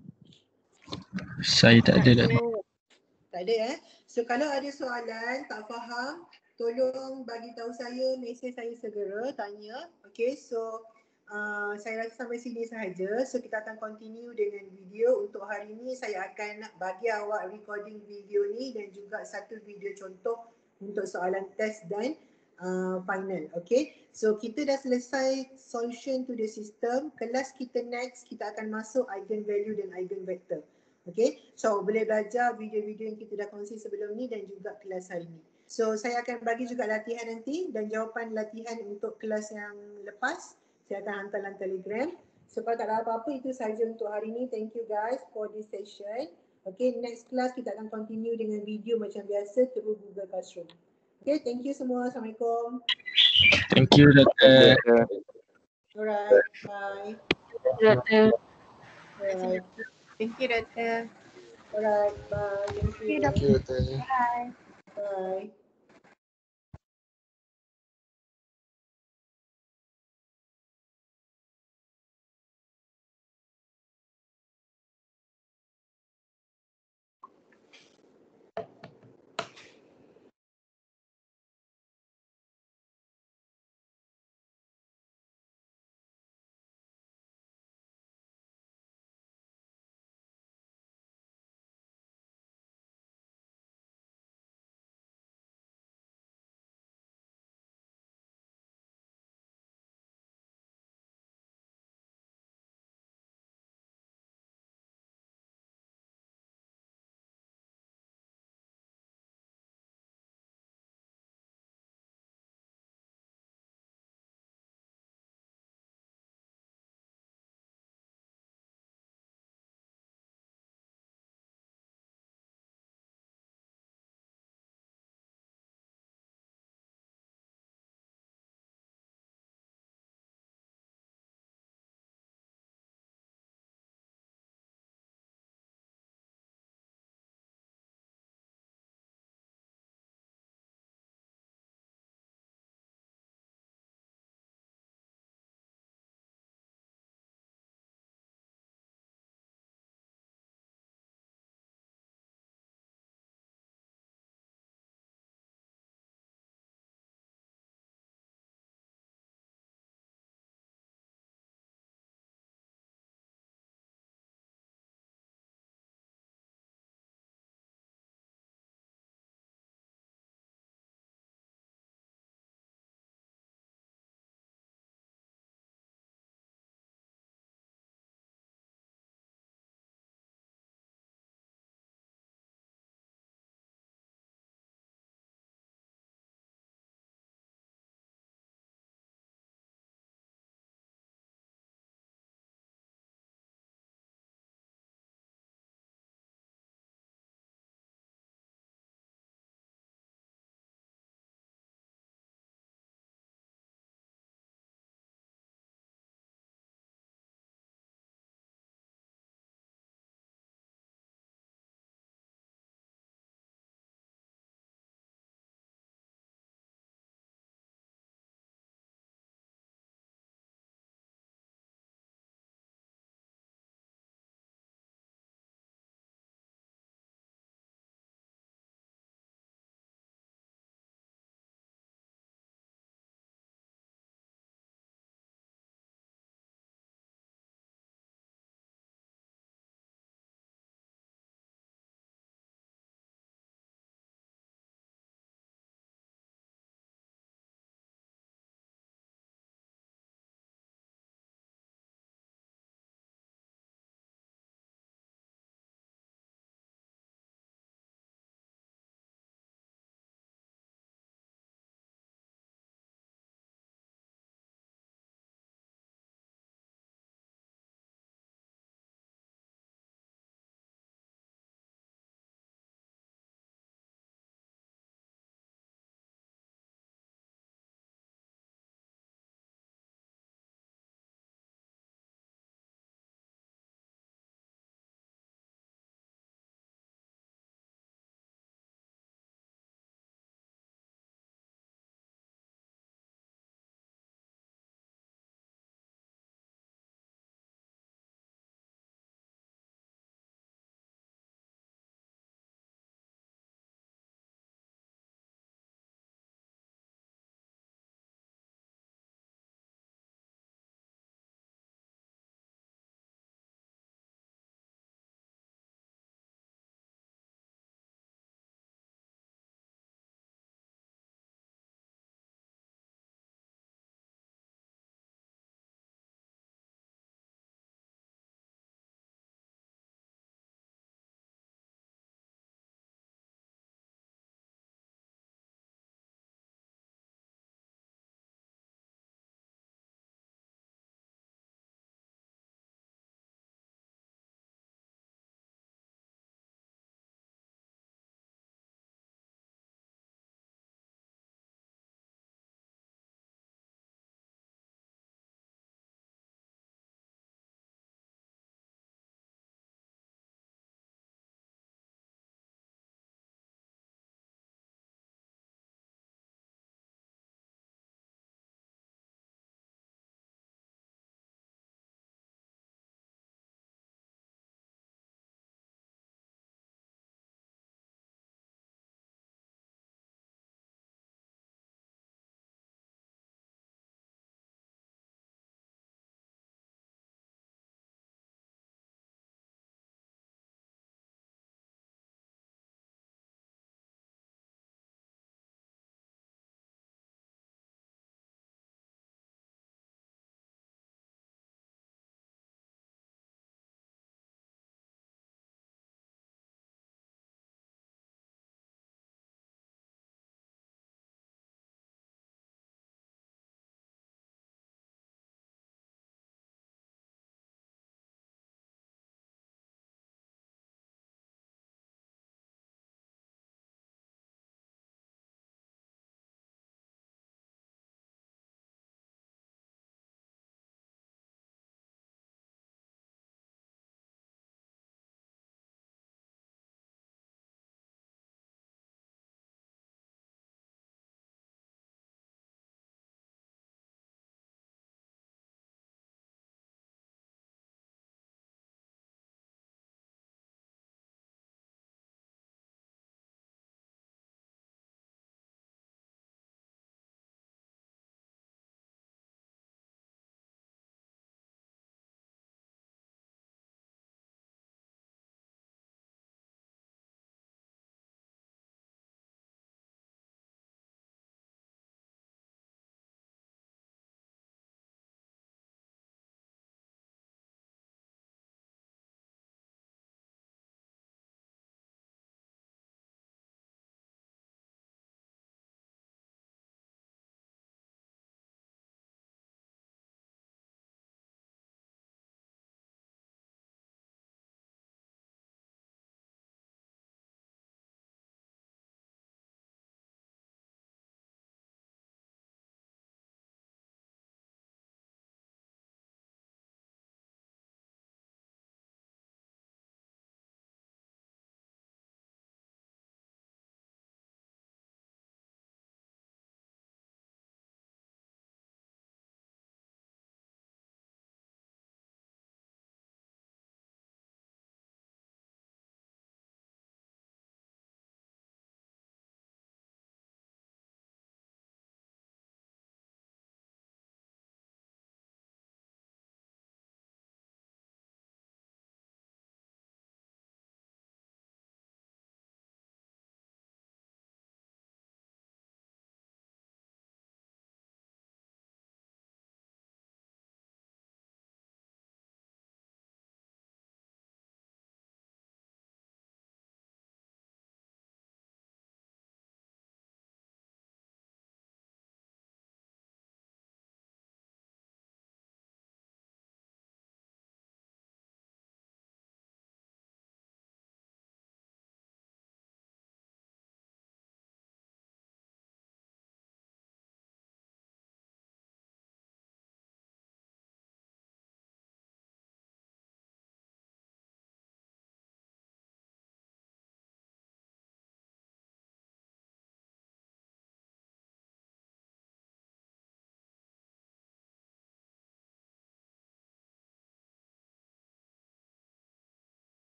Saya tak ada doktor. Tak ada So kalau ada soalan, tak faham, tolong bagi tahu saya, mesej saya segera, tanya. Okay, so saya rasa sampai sini sahaja. So kita akan continue dengan video. Untuk hari ini saya akan bagi awak recording video ni dan juga satu video contoh untuk soalan test dan final. Okay, so kita dah selesai solution to the system. Kelas kita next, kita akan masuk eigenvalue dan eigenvector. Okay, so boleh belajar video-video yang kita dah kongsi sebelum ni dan juga kelas hari ni. So saya akan bagi juga latihan nanti dan jawapan latihan untuk kelas yang lepas saya akan hantar dalam Telegram. So kalau tak ada apa-apa, itu sahaja untuk hari ni. Thank you guys for this session. Okay, next class kita akan continue dengan video macam biasa through Google Classroom. Okay, thank you semua. Assalamualaikum. Thank you doktor. Alright, bye. Doktor. Alright, Thank you, Doktor. alright, bye. Thank you. Thank you, doktor. Bye. Bye.